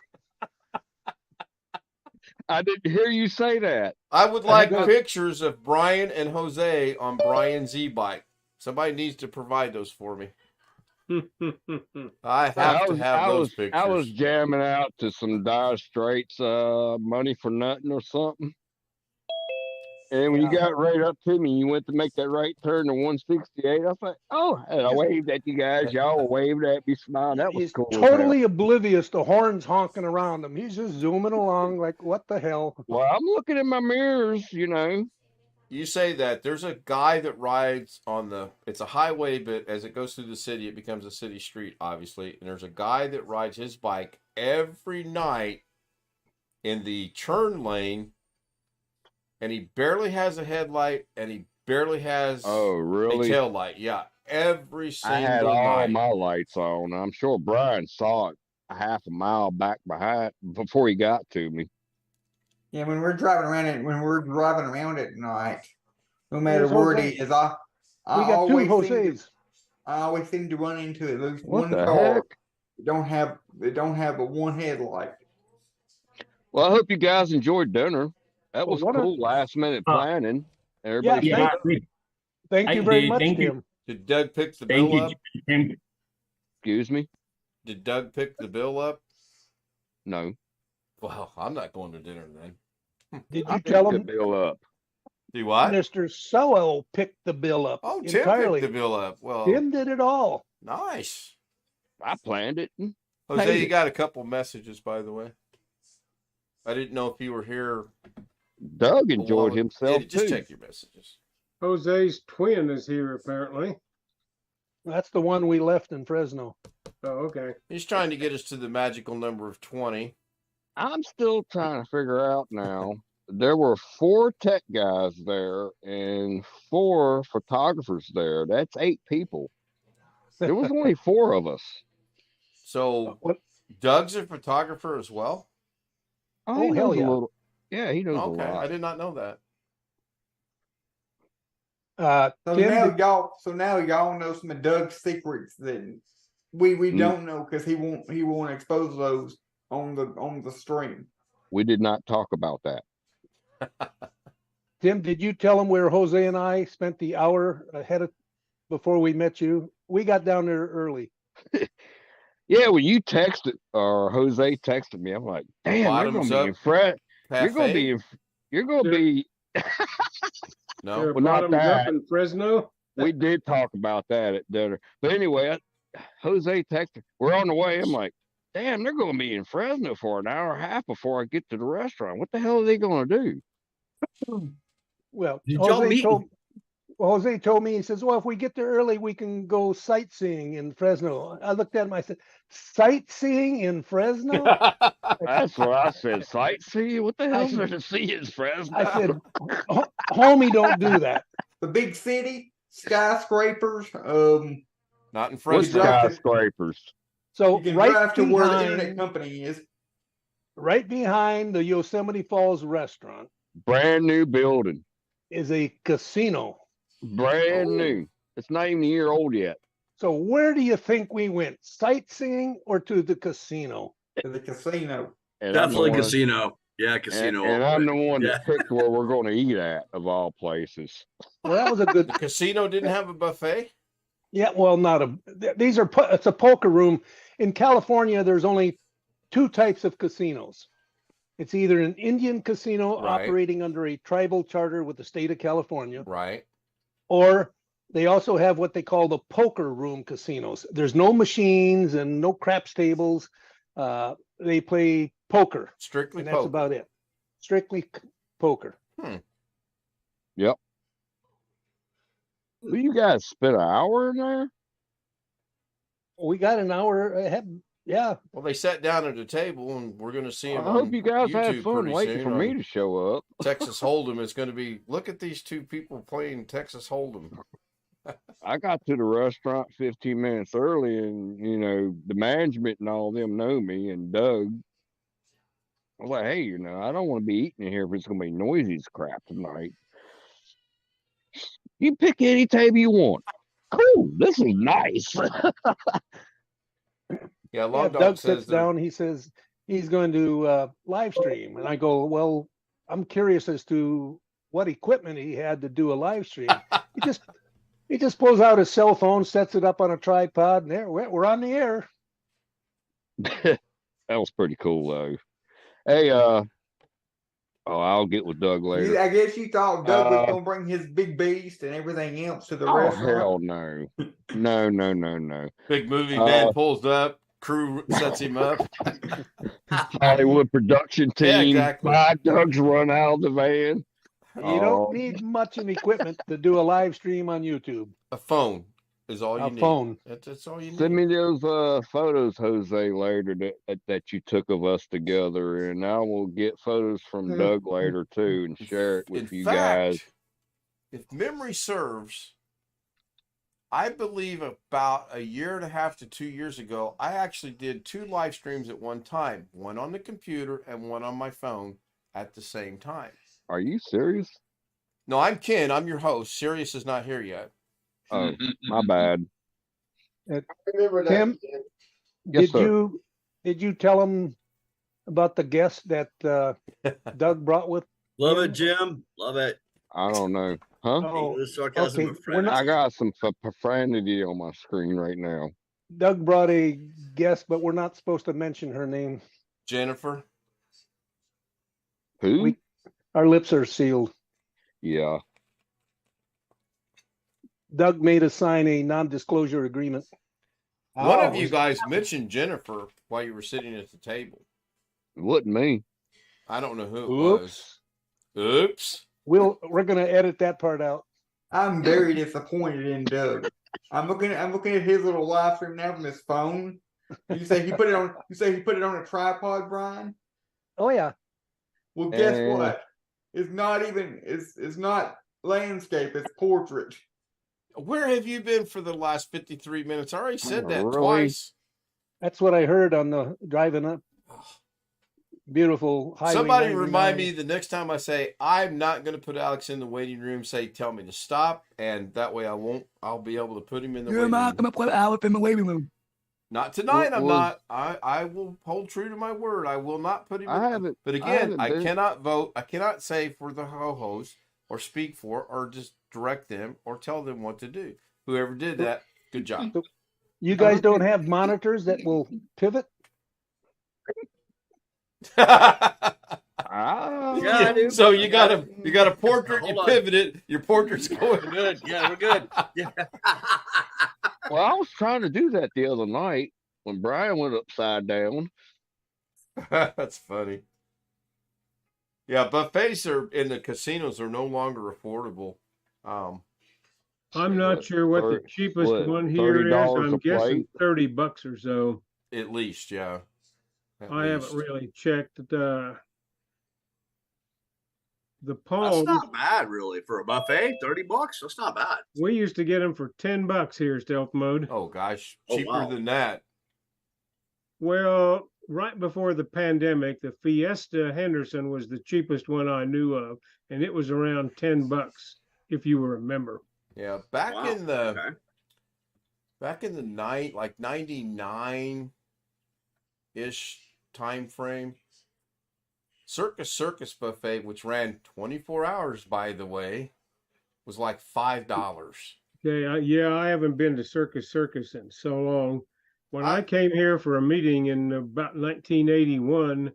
I didn't hear you say that. I would like pictures of Brian and Jose on Brian's e-bike. Somebody needs to provide those for me. I have to have those pictures. I was jamming out to some Dire Straits, Money for Nothing or something. And when you got right up to me, you went to make that right turn to 168. I was like, oh, and I waved at you guys. Y'all waved at me, smiled. That was He's cool. totally oblivious to horns honking around him. He's just zooming along like, what the hell? Well, I'm looking in my mirrors, you know. You say that. There's a guy that rides on it's a highway, but as it goes through the city, it becomes a city street, obviously. And there's a guy that rides his bike every night in the turn lane, and he barely has a headlight, and he barely has a tail light. Yeah, every single night. I had all my lights on. I'm sure Brian saw it a half a mile back behind before he got to me. Yeah, when we're driving around at night, no matter where it is, I got two Jose's. I always seem to run into at least What one the car. heck? They don't have a one headlight. Well, I hope you guys enjoyed dinner. That was Well, cool. Last minute planning. Everybody Yeah, Thank you very much, Tim. Did Doug pick the Thank bill you, up? Tim. Excuse me? Did Doug pick the bill up? No. Well, I'm not going to dinner then. Did I you picked tell the him bill up. Do what? Mr. Sowell picked the bill up Oh, Tim entirely? picked the bill up. Well, Tim did it all. nice. I planned it. and Jose, paid you it. got a couple messages, by the way. I didn't know if you were here. Doug a enjoyed while- himself Yeah, just too. check your messages. Jose's twin is here apparently. That's the one we left in Fresno. Oh, okay. He's trying to get us to the magical number of 20. I'm still trying to figure out now. There were 4 tech guys there and 4 photographers there. That's 8 people. There was only 4 of us. So What? Doug's a photographer as well? Oh, he Oh, hell knows a yeah. little. Yeah, he knows a Okay, lot. I did not know that. So Tim, now y'all know some of Doug's secrets that we don't know because he won't expose those on the stream. We did not talk about that. Tim, did you tell him where Jose and I spent the hour before we met you? We got down there early. Yeah, when you texted or Jose texted me, I'm like, damn, Bottoms you're gonna be up in Fred. You're gonna Cafe? be in. You're gonna be. No. There are Well, not bottoms up that. in Fresno. We did talk about that at dinner. But anyway, Jose texted, we're on the way. I'm like, damn, they're going to be in Fresno for an hour and a half before I get to the restaurant. What the hell are they going to do? Well, Did y'all meet? Jose told me, he says, well, if we get there early, we can go sightseeing in Fresno. I looked at him, I said, sightseeing in Fresno? That's what I said. Sightseeing? What the I hell's said- there to see in Fresno? I said, homie, don't do that. The big city, skyscrapers. Not in What Fresno. skyscrapers? So You can right drive to where the internet behind, company is. right behind the Yosemite Falls restaurant Brand new building. is a casino. Brand new. It's not even a year old yet. So where do you think we went? Sightseeing or to the casino? To the casino. And I'm the Definitely one- casino. Yeah, casino. And all I'm the the way. one Yeah. that picked where we're going to eat at, of all places. Well, that was a good. The casino didn't have a buffet? Yeah, well, not a. These are. It's a poker room. In California, there's only 2 types of casinos. It's either an Indian casino Right. operating under a tribal charter with the state of California, Right. or they also have what they call the poker room casinos. There's no machines and no craps tables. They play poker, Strictly and that's poker. about it. Strictly poker. Yep. Well, you guys spent an hour in there? We got an hour ahead. Yeah, Well, they sat down at a table, and we're going to see I them. hope you guys had YouTube fun pretty waiting soon for me on to show up. Texas Hold'em. It's going to be, look at these 2 people playing Texas Hold'em. I got to the restaurant 15 minutes early, and the management and all them know me, and Doug. I was like, hey, I don't want to be eating in here if it's gonna be noisy as crap tonight. You pick any table you want. Cool, this is nice. Yeah, Long yeah. Dog Doug says sits they're- down. He says he's going to live stream, and I go, well, I'm curious as to what equipment he had to do a live stream. he just pulls out his cell phone, sets it up on a tripod, and there we're on the air. That was pretty cool though. Hey, I'll get with Doug later. I guess you thought Doug was gonna bring his big beast and everything else to the Oh restaurant. hell no. No. Big movie van pulls up, crew sets him up. Hollywood production team. Yeah, exactly. 5 Doug's run out of the van. You don't need much in equipment to do a live stream on YouTube. A phone is all you A need. phone. That's all you need. Send me those photos, Jose, later that you took of us together, and I will get photos from Doug later too and share it with In you fact, guys. if memory serves, I believe about a year and a half to 2 years ago, I actually did 2 live streams at one time, one on the computer and one on my phone at the same time. Are you serious? No, I'm Ken. I'm your host. Sirius is not here yet. Oh, my bad. I remember that. Tim, Yes, sir. did you tell him about the guest that Doug brought with? Love it, Jim. Love it. I don't know. Huh? Oh, English sarcasm okay. of We're friends. not. I got some profanity on my screen right now. Doug brought a guest, but we're not supposed to mention her name. Jennifer. Who? Our lips are sealed. Yeah. Doug made us sign a non-disclosure agreement. One of Oh, you guys mentioned Jennifer while you were sitting at the table. It wasn't me. I don't know who it Oops. was. Oops. We're gonna edit that part out. I'm very disappointed in Doug. I'm looking at his little live stream now from his phone. You say he put it on. You say he put it on a tripod, Brian. Oh yeah. Well, guess what? It's not even. It's not landscape. It's portrait. Where have you been for the last 53 minutes? I already said that Really? twice. That's what I heard on the driving up. Beautiful highway. Somebody 99. remind me the next time I say I'm not going to put Alex in the waiting room. Say, tell me to stop, and that way I won't. I'll be able to put him in the You're waiting not room. gonna put Alex in the waiting room. Not tonight. I'm Well, not. I will hold true to my word. I will not put him. I in. haven't. But I again, haven't I been. cannot vote. I cannot say for the host or speak for or just direct them or tell them what to do. Whoever did that, good job. You guys don't have monitors that will pivot? Yeah, I do. So you got a portrait, you Hold on. pivot it, your portrait's going. We're good. Yeah, we're good. Yeah. Well, I was trying to do that the other night when Brian went upside down. That's funny. Yeah, buffets are in the casinos are no longer affordable. I'm not sure what the cheapest one here is. $30 I'm a guessing plate? $30 or so. At least, yeah. At I least. haven't really checked the That's palms. not bad, really, for a buffet. $30. That's not bad. We used to get them for $10 here, Stealth Mode. Oh gosh, Oh, cheaper wow. than that. Well, right before the pandemic, the Fiesta Henderson was the cheapest one I knew of, and it was around $10, if you remember. Yeah, back Wow. in the Okay. back in the night, like 99-ish time frame, Circus Buffet, which ran 24 hours, by the way, was like $5. Okay, yeah, I haven't been to Circus in so long. When I came here for a meeting in about 1981,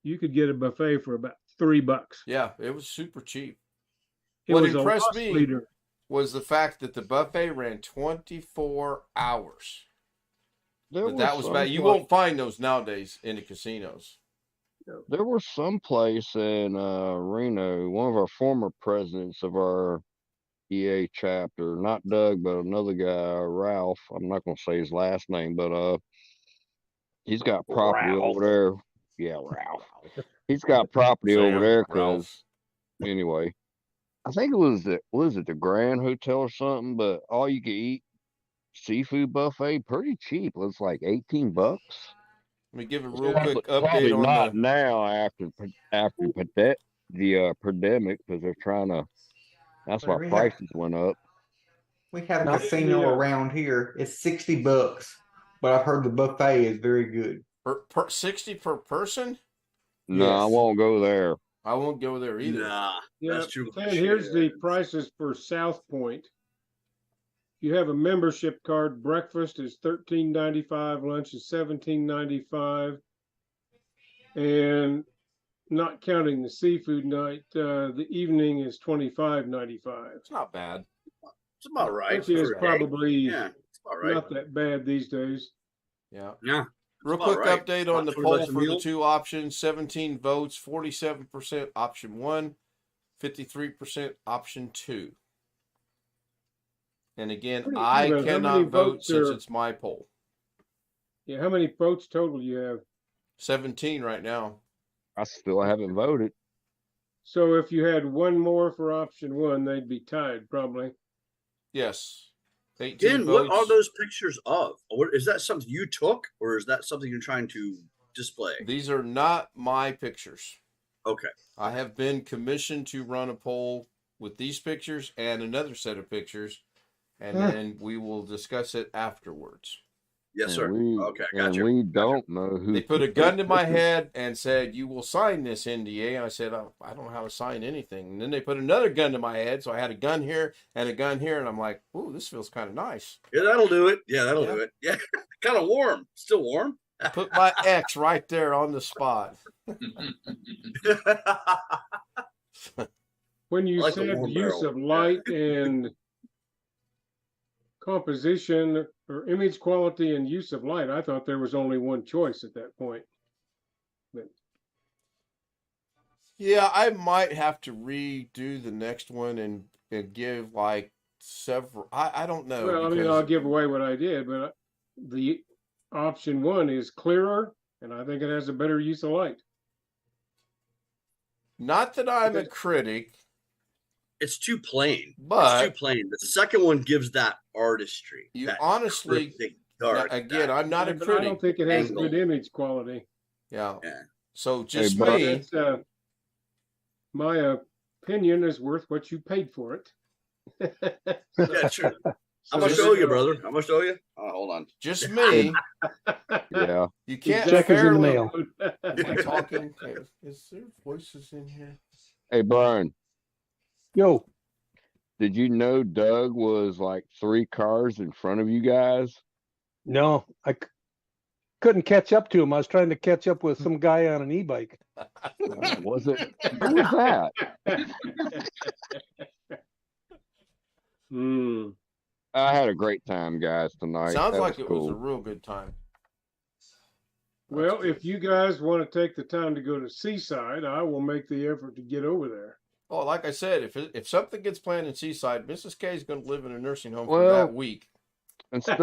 you could get a buffet for about $3. Yeah, it was super cheap. It What was a impressed loss me leader. was the fact that the buffet ran 24 hours. But that was bad. You won't find those nowadays in the casinos. There was some place in Reno, one of our former presidents of our EA chapter, not Doug, but another guy, Ralph. I'm not going to say his last name, but he's got property over there. Yeah, Ralph. He's got property over there because, anyway, I think it was the Grand Hotel or something, but all you could eat seafood buffet, pretty cheap. It was like $18. Let me give a real quick Probably update on not the. now after the pandemic because they're trying to. That's why prices went up. We have a casino around here. It's $60, but I've heard the buffet is very good. Per 60 per person? No, I won't go there. I won't go there either. Nah, Yeah, that's true. and here's the prices for South Point. You have a membership card. Breakfast is $13.95. Lunch is $17.95, and not counting the seafood night, the evening is $25.95. It's not bad. It's about right. Which is for a day. probably Yeah, it's about right. not that bad these days. Yeah. Yeah. Real about quick right. update on the About poll $20 a for the meal. two options: 17 votes, 47% option 1, 53% option 2. And again, Pretty I even. How many cannot vote votes since are- it's my poll. Yeah, how many votes total you have? 17 right now. I still haven't voted. So if you had one more for option 1, they'd be tied probably. Yes. 18 Again, what votes. are those pictures of? Or is that something you took, or is that something you're trying to display? These are not my pictures. Okay. I have been commissioned to run a poll with these pictures and another set of pictures, and then we will discuss it afterwards. Yes, sir. Okay, I got and you. we don't know who. They put a gun to my head and said, "You will sign this NDA." And I said, "Oh, I don't know how to sign anything." And then they put another gun to my head, so I had a gun here and a gun here, and I'm like, "Ooh, this feels kind of nice." Yeah, that'll do it. Yeah, that'll Yeah. do it. Yeah, kind of warm. Still warm. I put my X right there on the spot. When you I like the said warm use barrel. of light and composition or image quality and use of light, I thought there was only one choice at that point. But Yeah, I might have to redo the next one and give like several. I don't know. well, I mean, I'll give away what I did, but the option one is clearer, and I think it has a better use of light. Not that I'm a critic. It's too plain. But it's too plain. The second one gives that artistry. You that honestly, cryptic, dark, again, that I'm not a But critic. I don't think it has angle. good image quality. Yeah. Yeah. So just but- me. That's, my opinion is worth what you paid for it. Yeah, sure. How So much there owe you you, go. brother? How much owe you? Oh, hold on. Just me. Yeah. You can't Check is in the fairly- mail. Am I talking? Is there voices in here? Hey, Brian, Yo, did you know Doug was like 3 cars in front of you guys? no, couldn't catch up to him. I was trying to catch up with some guy on an e-bike. Was it? Who was that? Hmm. I had a great time, guys, tonight. Sounds That like it was a cool. real good time. Well, That's good. if you guys want to take the time to go to Seaside, I will make the effort to get over there. Oh, like I said, if something gets planned in Seaside, Mrs. K is going to live in a nursing home for Well, that week. Instead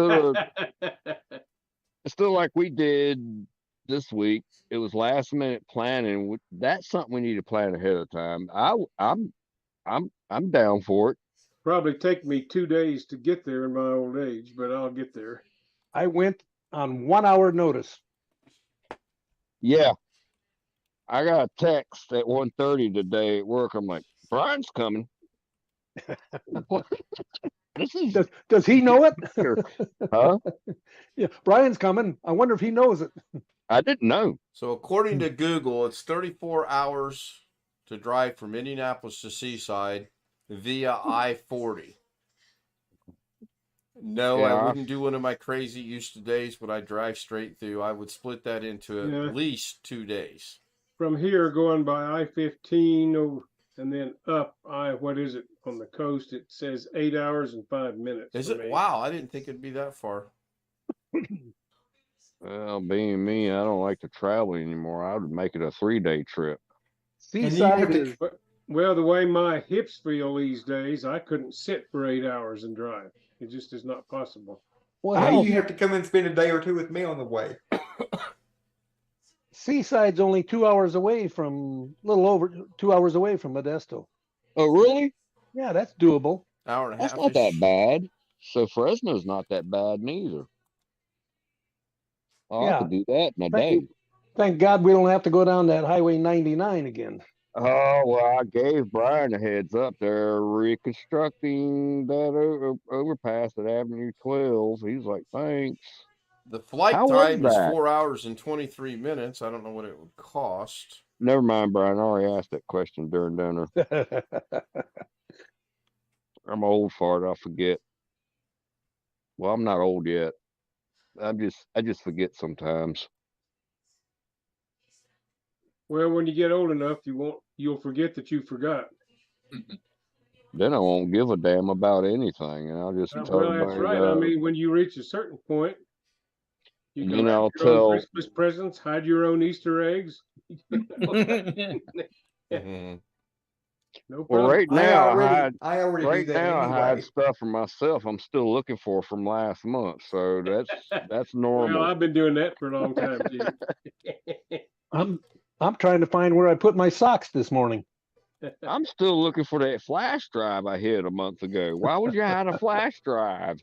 like we did this week, it was last minute planning. That's something we need to plan ahead of time. I'm down for it. Probably take me 2 days to get there in my old age, but I'll get there. I went on 1 hour notice. Yeah. I got a text at 1:30 today at work. I'm like, Brian's coming. What? This is Does he know it? huh? Yeah, Brian's coming. I wonder if he knows it. I didn't know. So according to Google, it's 34 hours to drive from Indianapolis to Seaside via I-40. No, Yeah. I wouldn't do one of my crazy used to days when I drive straight through. I would split that into Yeah. at least 2 days. From here, going by I-15 over, and then up what is it on the coast? It says 8 hours and 5 minutes. Is for it? me. Wow, I didn't think it'd be that far. Well, being me, I don't like to travel anymore. I would make it a 3-day trip. Seaside is Well, the way my hips feel these days, I couldn't sit for 8 hours and drive. It just is not possible. well, Hey, hell, you have to come and spend a day or two with me on the way. Seaside's only 2 hours away from, little over 2 hours away from Modesto. Oh, really? Yeah, that's doable. Hour and a That's half. not that bad. So Fresno's not that bad neither. Oh, I Yeah. could do that in a day. Thank God we don't have to go down that Highway 99 again. Oh, well, I gave Brian a heads up. They're reconstructing that overpass at Avenue 12. He's like, thanks. The flight How was time is that? 4 hours and 23 minutes. I don't know what it would cost. Never mind, Brian. I already asked that question during dinner. I'm old for it. I forget. Well, I'm not old yet. I just forget sometimes. Well, when you get old enough, you'll forget that you forgot. Then I won't give a damn about anything, and I'll just tell Well, that's everybody right. I mean, when you reach a certain point, you And can then wrap I'll your own tell- Christmas presents, hide your own Easter eggs. Mhm. No Well, problem. right now I already right do that now I anyway. hide stuff for myself. I'm still looking for from last month, so that's normal. Well, I've been doing that for a long time too. I'm trying to find where I put my socks this morning. I'm still looking for that flash drive I hid a month ago. Why would you hide a flash drive?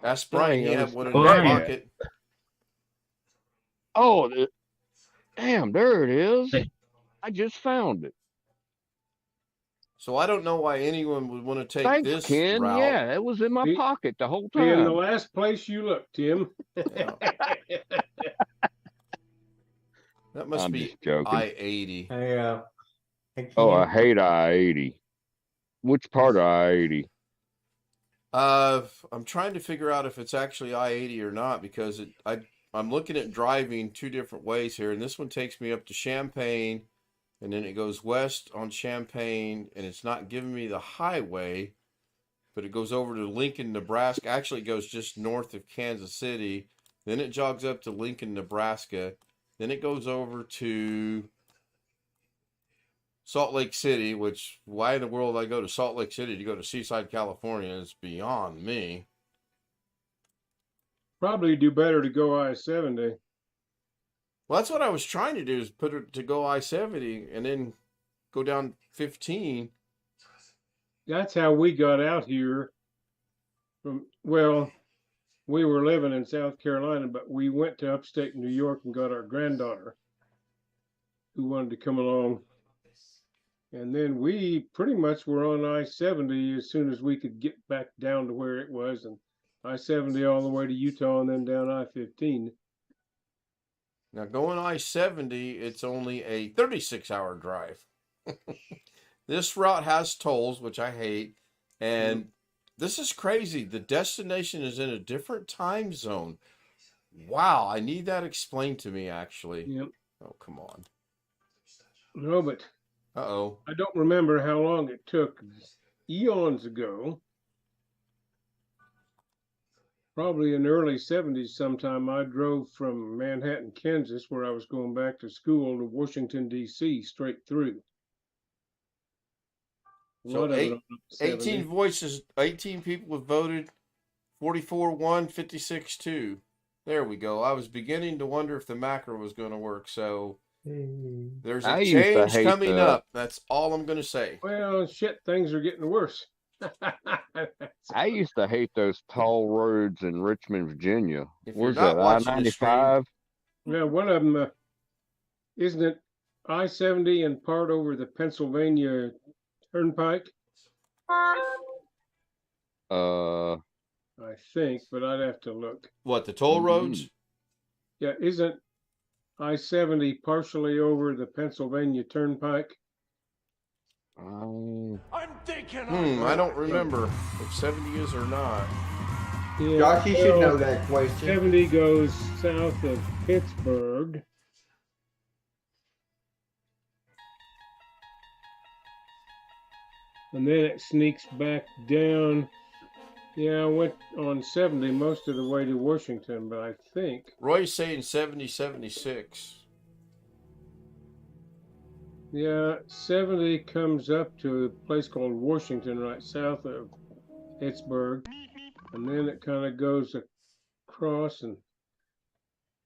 Ask Brian. He had one in his Brian. pocket. Oh, damn! There it is. I just found it. So I don't know why anyone would want to take Thanks, this Ken. route. Yeah, it was in my Be- pocket the whole Be in the time. last place you look, Tim. Yeah. That must I'm be just joking. I-80. Yeah. Oh, I can't- hate I-80. Which part of I-80? I'm trying to figure out if it's actually I-80 or not because I'm looking at driving two different ways here, and this one takes me up to Champaign, and then it goes west on Champaign, and it's not giving me the highway, but it goes over to Lincoln, Nebraska. Actually, it goes just north of Kansas City. Then it jogs up to Lincoln, Nebraska. Then it goes over to Salt Lake City, which why in the world I go to Salt Lake City to go to Seaside, California is beyond me. Probably do better to go I-70. Well, that's what I was trying to do is put it to go I-70 and then go down 15. That's how we got out here well, we were living in South Carolina, but we went to upstate New York and got our granddaughter who wanted to come along. And then we pretty much were on I-70 as soon as we could get back down to where it was, and I-70 all the way to Utah and then down I-15. Now going I-70, it's only a 36-hour drive. This route has tolls, which I hate, and this is crazy. The destination is in a different time zone. Wow, I need that explained to me, actually. Yep. Oh, come on. No, but Uh-oh. I don't remember how long it took. Eons ago, probably in the early 70s sometime, I drove from Manhattan, Kansas, where I was going back to school, to Washington, D.C., straight through. So 18 voices, 18 people have voted, 44-1, 56-2. There we go. I was beginning to wonder if the macro was going to work. So there's a change coming up. That's all I'm going to say. Well, shit, things are getting worse. I used to hate those toll roads in Richmond, Virginia. If Where's you're not that, watching the stream, I-95? Yeah, one of them, isn't it I-70 and part over the Pennsylvania Turnpike? I think, but I'd have to look. What, the toll roads? Yeah, isn't I-70 partially over the Pennsylvania Turnpike? I'm thinking. I don't remember if 70 is or not. Yeah, Josh, you should know that question. 70 goes south of Pittsburgh. And then it sneaks back down. Yeah, I went on 70 most of the way to Washington, but I think. Roy's saying 70, 76. Yeah, 70 comes up to a place called Washington, right south of Pittsburgh. And then it kind of goes across and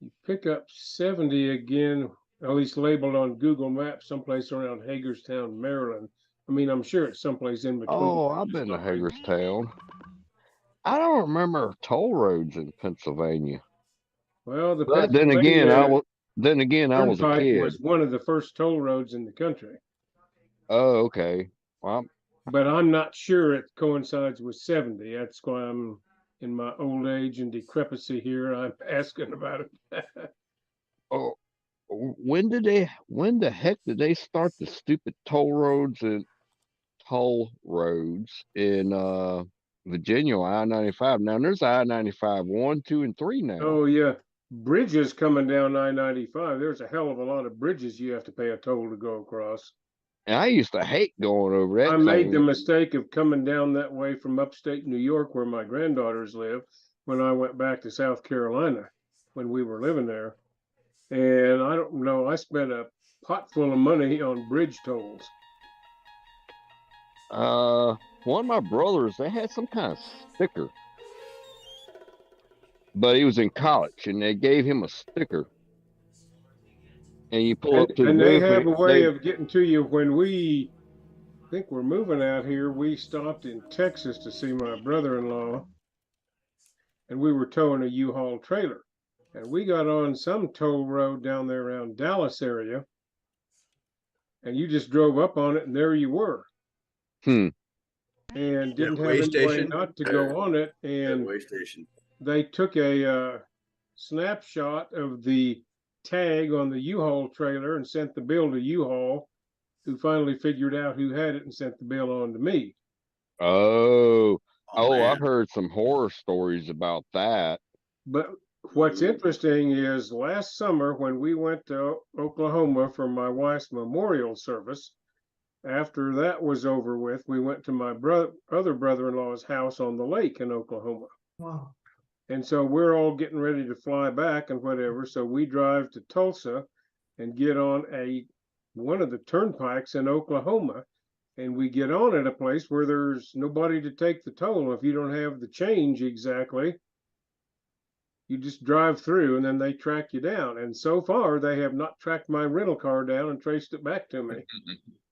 you pick up 70 again, at least labeled on Google Maps, someplace around Hagerstown, Maryland. I mean, I'm sure it's someplace in between. Oh, I've been to Hagerstown. I don't remember toll roads in Pennsylvania. Well, but then again, I was a Turnpike kid. was one of the first toll roads in the country. Oh, okay. Well, but I'm not sure it coincides with 70. That's why I'm in my old age and decrepicy here. I'm asking about it. oh, when the heck did they start the stupid toll roads in Virginia, I-95? Now there's I-95 1, 2, and 3 now. Oh yeah, bridges coming down I-95. There's a hell of a lot of bridges you have to pay a toll to go across. And I used to hate going over that. I made the mistake of coming down that way from upstate New York, where my granddaughters live, when I went back to South Carolina when we were living there. And I don't know, I spent a pot full of money on bridge tolls. One of my brothers, they had some kind of sticker, but he was in college, and they gave him a sticker. And you pull up to the and they have a way of getting to you. When we think we're moving out here, we stopped in Texas to see my brother-in-law, and we were towing a U-Haul trailer. And we got on some toll road down there around Dallas area, and you just drove up on it, and there you were. Hmm. and Yeah, didn't have way any way station. not to go on it. Yeah, And way station. they took a snapshot of the tag on the U-Haul trailer and sent the bill to U-Haul, who finally figured out who had it and sent the bill on to me. Oh, Oh, I've man. heard some horror stories about that. But what's Ooh. interesting is last summer when we went to Oklahoma for my wife's memorial service, after that was over with, we went to my other brother-in-law's house on the lake in Oklahoma. Wow. And so we're all getting ready to fly back and whatever. So we drive to Tulsa and get on one of the turnpikes in Oklahoma. And we get on at a place where there's nobody to take the toll. If you don't have the change exactly, you just drive through and then they track you down. And so far, they have not tracked my rental car down and traced it back to me.